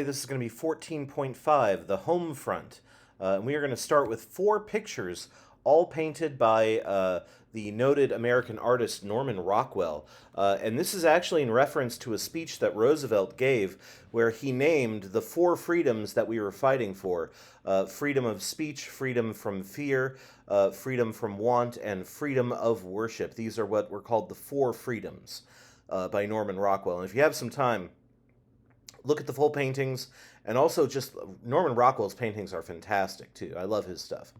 This is going to be 14.5, the home front. And we are going to start with 4 pictures, all painted by the noted American artist Norman Rockwell. And this is actually in reference to a speech that Roosevelt gave where he named the 4 freedoms that we were fighting for: freedom of speech, freedom from fear, freedom from want, and freedom of worship. These are what were called the 4 freedoms by Norman Rockwell. And if you have some time, look at the full paintings, and also just Norman Rockwell's paintings are fantastic too. I love his stuff.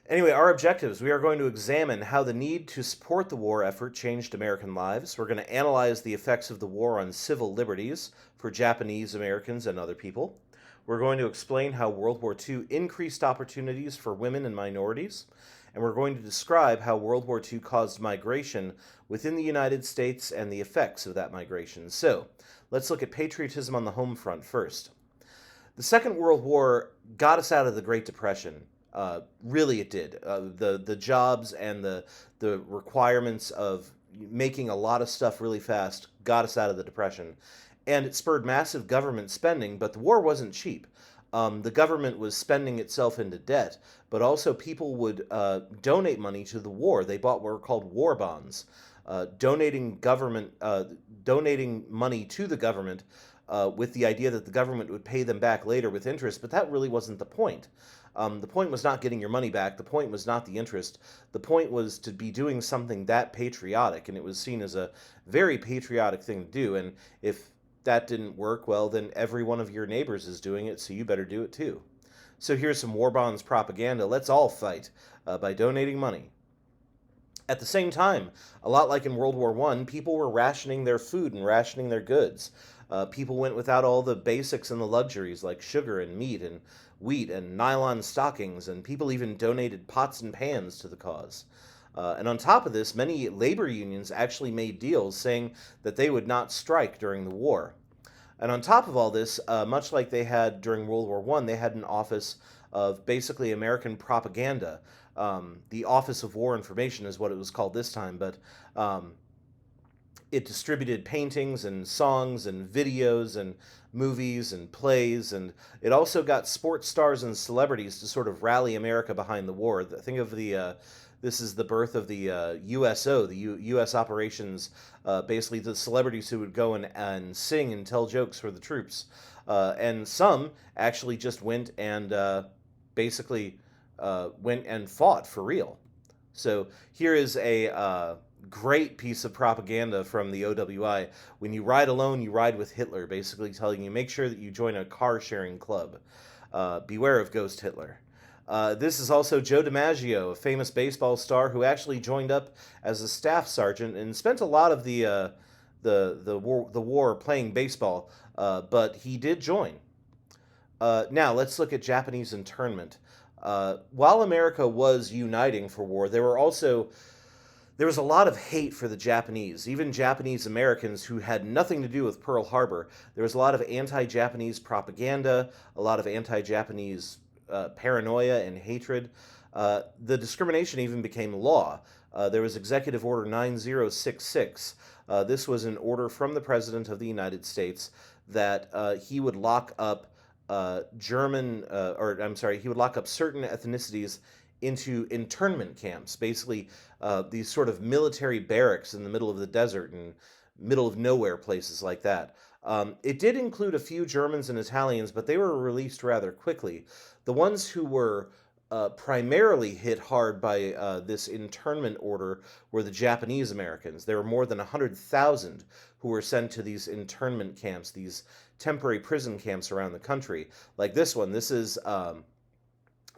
Anyway, our objectives: we are going to examine how the need to support the war effort changed American lives. We're going to analyze the effects of the war on civil liberties for Japanese Americans and other people. We're going to explain how World War II increased opportunities for women and minorities. And we're going to describe how World War II caused migration within the United States and the effects of that migration. So, let's look at patriotism on the home front first. The Second World War got us out of the Great Depression. Really, it did. The jobs and the requirements of making a lot of stuff really fast got us out of the Depression. And it spurred massive government spending, but the war wasn't cheap. The government was spending itself into debt, but also people would donate money to the war. They bought what were called war bonds, donating money to the government with the idea that the government would pay them back later with interest, but that really wasn't the point. The point was not getting your money back. The point was not the interest. The point was to be doing something that patriotic, and it was seen as a very patriotic thing to do. And if that didn't work, well, then every one of your neighbors is doing it, so you better do it too. So here's some war bonds propaganda. Let's all fight by donating money. At the same time, a lot like in World War I, people were rationing their food and rationing their goods. People went without all the basics and the luxuries like sugar and meat and wheat and nylon stockings, and people even donated pots and pans to the cause. And on top of this, many labor unions actually made deals saying that they would not strike during the war. And on top of all this, much like they had during World War I, they had an office of basically American propaganda. The Office of War Information is what it was called this time, but it distributed paintings and songs and videos and movies and plays, and it also got sports stars and celebrities to sort of rally America behind the war. Think of this is the birth of the USO, the U.S. operations, basically the celebrities who would go and sing and tell jokes for the troops. And some actually just went and basically went and fought for real. So here is a great piece of propaganda from the OWI. When you ride alone, you ride with Hitler, basically telling you, make sure that you join a car-sharing club. Beware of Ghost Hitler. This is also Joe DiMaggio, a famous baseball star who actually joined up as a staff sergeant and spent a lot of the war playing baseball, but he did join. Now, let's look at Japanese internment. While America was uniting for war, there was a lot of hate for the Japanese, even Japanese Americans who had nothing to do with Pearl Harbor. There was a lot of anti-Japanese propaganda, a lot of anti-Japanese paranoia and hatred. The discrimination even became law. There was Executive Order 9066. This was an order from the President of the United States that he would lock up he would lock up certain ethnicities into internment camps, basically these sort of military barracks in the middle of the desert and middle of nowhere places like that. It did include a few Germans and Italians, but they were released rather quickly. The ones who were primarily hit hard by this internment order were the Japanese Americans. There were more than 100,000 who were sent to these internment camps, these temporary prison camps around the country. Like this one, this is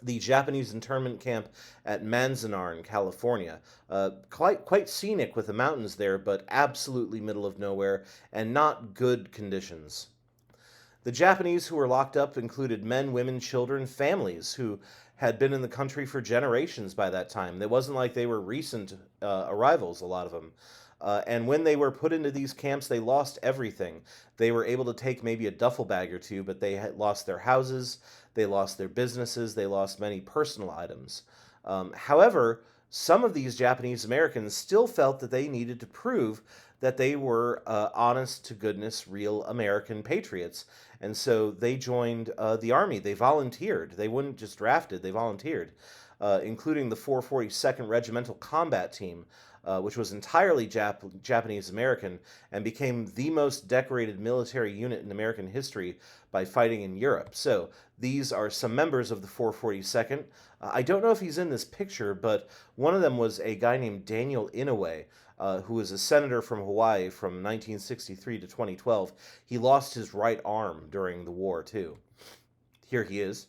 the Japanese internment camp at Manzanar in California. Quite scenic with the mountains there, but absolutely middle of nowhere and not good conditions. The Japanese who were locked up included men, women, children, families who had been in the country for generations by that time. It wasn't like they were recent arrivals, a lot of them. And when they were put into these camps, they lost everything. They were able to take maybe a duffel bag or two, but they had lost their houses, they lost their businesses, they lost many personal items. However, some of these Japanese Americans still felt that they needed to prove that they were honest to goodness, real American patriots. And so they joined the Army. They volunteered. They wouldn't just drafted, they volunteered, including the 442nd Regimental Combat Team, which was entirely Japanese American and became the most decorated military unit in American history by fighting in Europe. So these are some members of the 442nd. I don't know if he's in this picture, but one of them was a guy named Daniel Inouye, who was a senator from Hawaii from 1963 to 2012. He lost his right arm during the war, too. Here he is.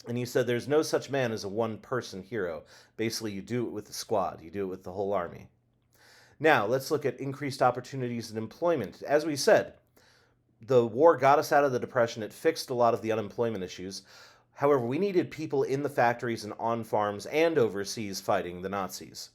And he said, there's no such man as a one-person hero. Basically, you do it with the squad. You do it with the whole army. Now, let's look at increased opportunities in employment. As we said, the war got us out of the Depression. It fixed a lot of the unemployment issues. However, we needed people in the factories and on farms and overseas fighting the Nazis.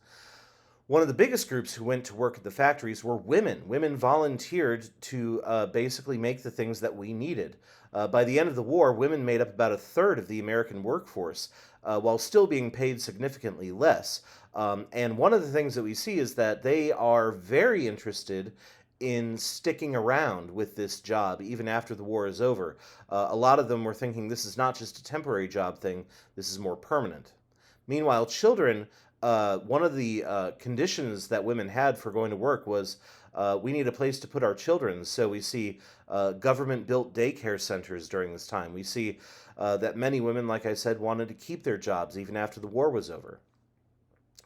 One of the biggest groups who went to work at the factories were women. Women volunteered to basically make the things that we needed. By the end of the war, women made up about a third of the American workforce, while still being paid significantly less. And one of the things that we see is that they are very interested in sticking around with this job even after the war is over. A lot of them were thinking this is not just a temporary job thing, this is more permanent. Meanwhile, children, one of the conditions that women had for going to work was we need a place to put our children. So we see government-built daycare centers during this time. We see that many women, like I said, wanted to keep their jobs even after the war was over.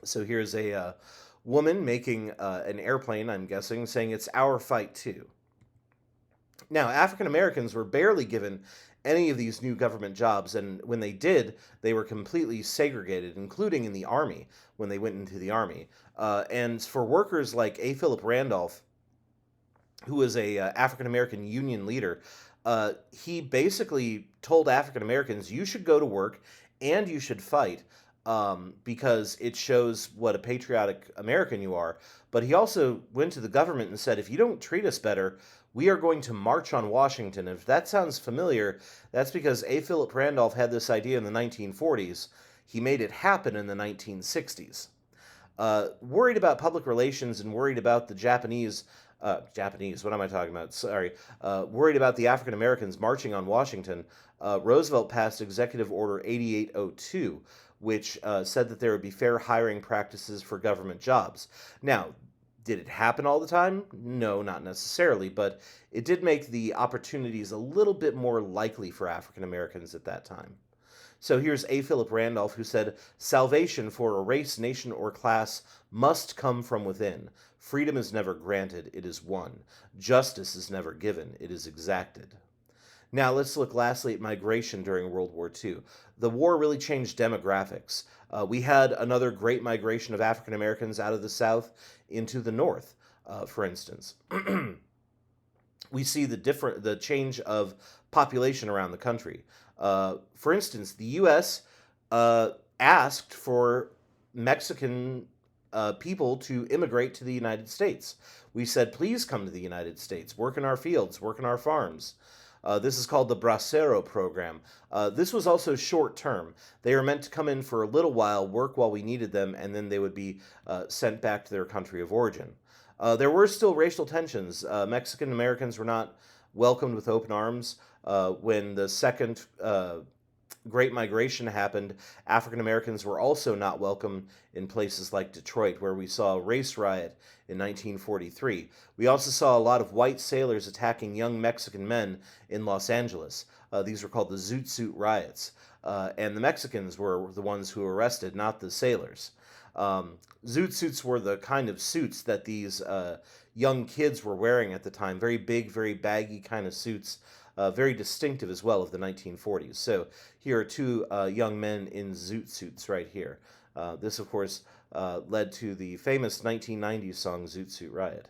So here's a woman making an airplane, I'm guessing, saying it's our fight too. Now, African Americans were barely given any of these new government jobs, and when they did, they were completely segregated, including in the Army, when they went into the Army. And for workers like A. Philip Randolph, who was a African American union leader, he basically told African Americans, you should go to work and you should fight, because it shows what a patriotic American you are. But he also went to the government and said, if you don't treat us better, we are going to march on Washington. If that sounds familiar, that's because A. Philip Randolph had this idea in the 1940s. He made it happen in the 1960s. Worried about public relations and worried about the Japanese, what am I talking about? Sorry. Worried about the African Americans marching on Washington, Roosevelt passed Executive Order 8802, which said that there would be fair hiring practices for government jobs. Now, did it happen all the time? No, not necessarily, but it did make the opportunities a little bit more likely for African Americans at that time. So here's A. Philip Randolph, who said, salvation for a race, nation, or class must come from within. Freedom is never granted, it is won. Justice is never given, it is exacted. Now let's look lastly at migration during World War II. The war really changed demographics. We had another great migration of African Americans out of the South into the North, for instance. We see the change of population around the country. For instance, the U.S. Asked for Mexican people to immigrate to the United States. We said, please come to the United States, work in our fields, work in our farms. This is called the Bracero program. This was also short term. They were meant to come in for a little while, work while we needed them, and then they would be sent back to their country of origin. There were still racial tensions. Mexican Americans were not welcomed with open arms. When the second Great Migration happened, African Americans were also not welcome in places like Detroit, where we saw a race riot in 1943. We also saw a lot of white sailors attacking young Mexican men in Los Angeles. These were called the Zoot Suit riots. And the Mexicans were the ones who were arrested, not the sailors. Zoot suits were the kind of suits that these young kids were wearing at the time. Very big, very baggy kind of suits. Very distinctive as well of the 1940s. So here are two young men in zoot suits right here. This, of course, led to the famous 1990s song Zoot Suit Riot.